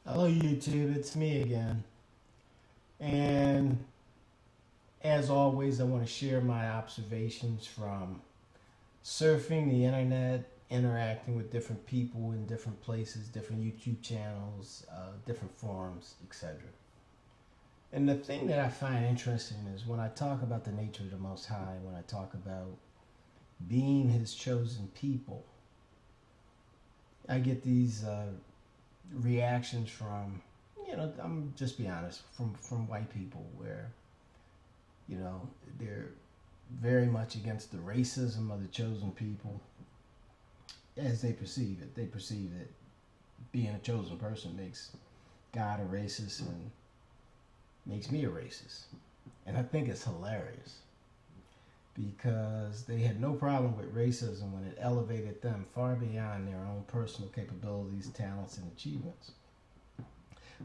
Hello, YouTube. It's me again. And as always, I want to share my observations from surfing the internet, interacting with different people in different places, different YouTube channels, different forums, etc. And the thing that I find interesting is when I talk about the nature of the Most High, when I talk about being His chosen people, I get these reactions from, I'm just be honest, from white people where, you know, they're very much against the racism of the chosen people as they perceive it. They perceive that being a chosen person makes God a racist and makes me a racist. And I think it's hilarious because they had no problem with racism when it elevated them far beyond their own personal capabilities, talents, and achievements.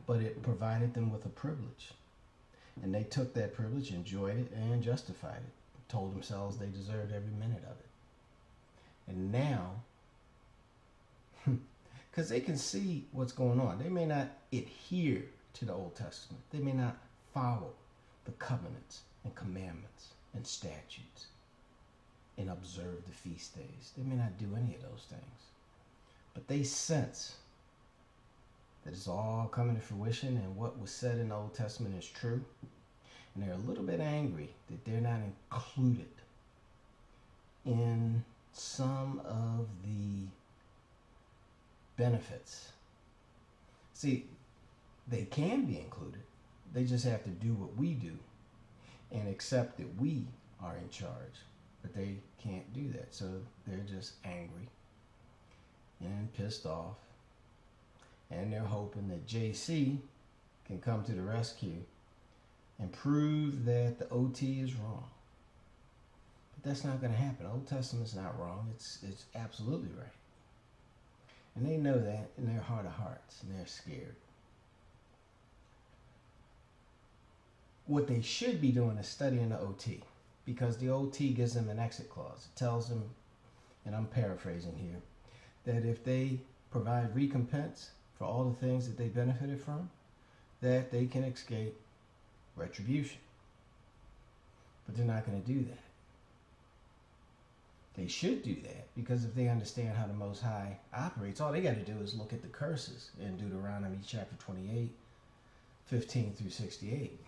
But it provided them with a privilege. And they took that privilege, enjoyed it, and justified it. Told themselves they deserved every minute of it. And now, because they can see what's going on, they may not adhere to the Old Testament. They may not follow the covenants and commandments and statutes and observe the feast days. They may not do any of those things. But they sense that it's all coming to fruition and what was said in the Old Testament is true. And they're a little bit angry that they're not included in some of the benefits. See, they can be included. They just have to do what we do and accept that we are in charge. But they can't do that. So they're just angry and pissed off. And they're hoping that JC can come to the rescue and prove that the OT is wrong. But that's not going to happen. Old Testament's not wrong. It's absolutely right. And they know that in their heart of hearts, and they're scared. What they should be doing is studying the OT, because the OT gives them an exit clause. It tells them, and I'm paraphrasing here, that if they provide recompense for all the things that they benefited from, that they can escape retribution. But they're not going to do that. They should do that because if they understand how the Most High operates, all they got to do is look at the curses in Deuteronomy chapter 28, 15 through 68.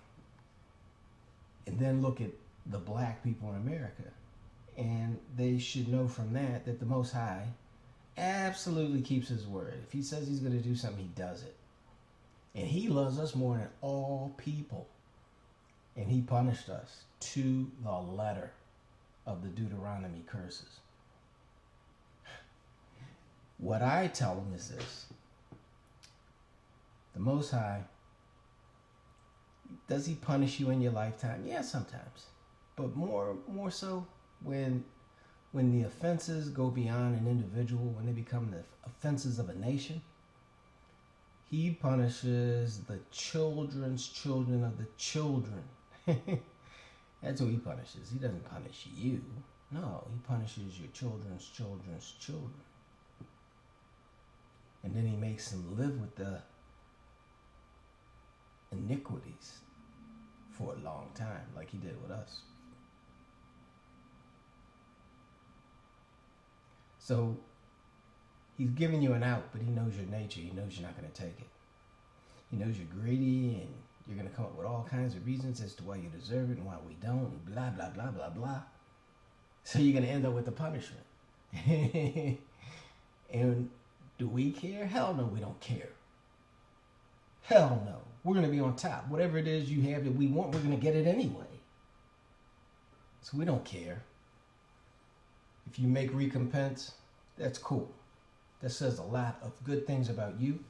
And then look at the black people in America. And they should know from that that the Most High absolutely keeps his word. If he says he's going to do something, he does it. And he loves us more than all people. And he punished us to the letter of the Deuteronomy curses. What I tell them is this. The Most High, does he punish you in your lifetime? Yeah, sometimes. But more so when the offenses go beyond an individual, when they become the offenses of a nation, he punishes the children's children of the children. That's who he punishes. He doesn't punish you. No, he punishes your children's children's children. And then he makes them live with the iniquities for a long time, like he did with us. So he's giving you an out, but he knows your nature. He knows you're not going to take it. He knows you're greedy and you're going to come up with all kinds of reasons as to why you deserve it and why we don't, and blah, blah, blah, blah, blah. So you're going to end up with the punishment. And do we care? Hell no, we don't care. Hell no. We're going to be on top. Whatever it is you have that we want, we're going to get it anyway. So we don't care. If you make recompense, that's cool. That says a lot of good things about you.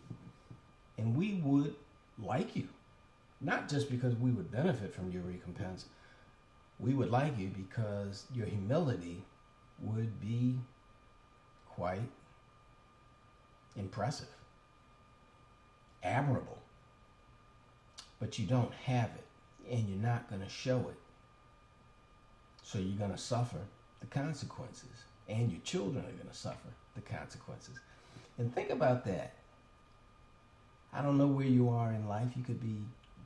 And we would like you. Not just because we would benefit from your recompense. We would like you because your humility would be quite impressive, admirable. But you don't have it, and you're not going to show it. So you're going to suffer the consequences, and your children are going to suffer the consequences. And think about that. I don't know where you are in life. You could be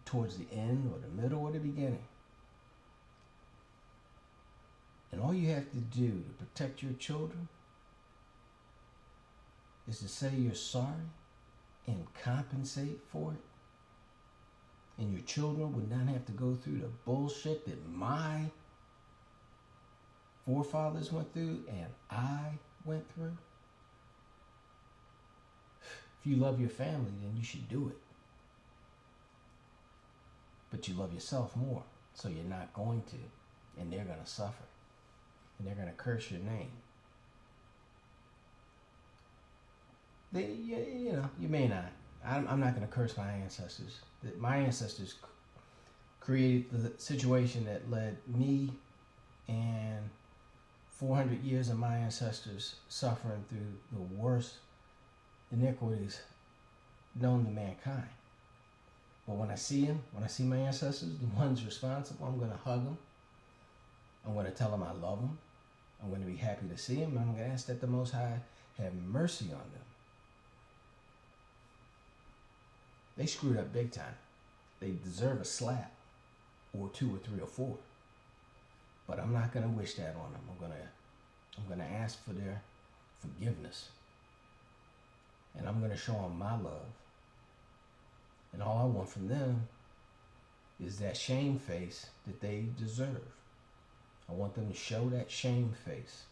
towards the end or the middle or the beginning. And all you have to do to protect your children is to say you're sorry and compensate for it. And your children would not have to go through the bullshit that my forefathers went through and I went through. If you love your family, then you should do it. But you love yourself more, so you're not going to. And they're going to suffer. And they're going to curse your name. You may not. I'm not going to curse my ancestors. My ancestors created the situation that led me and 400 years of my ancestors suffering through the worst iniquities known to mankind. But when I see them, when I see my ancestors, the ones responsible, I'm going to hug them. I'm going to tell them I love them. I'm going to be happy to see them. And I'm going to ask that the Most High have mercy on them. They screwed up big time. They deserve a slap, or 2 or 3 or 4. But I'm not going to wish that on them. I'm going to ask for their forgiveness. And I'm going to show them my love. And all I want from them is that shame face that they deserve. I want them to show that shame face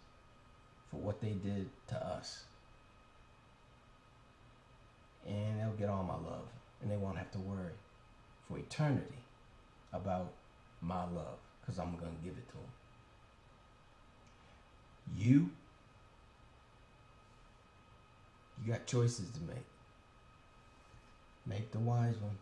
for what they did to us. And they'll get all my love. And they won't have to worry for eternity about my love, because I'm going to give it to them. You got choices to make. Make the wise one.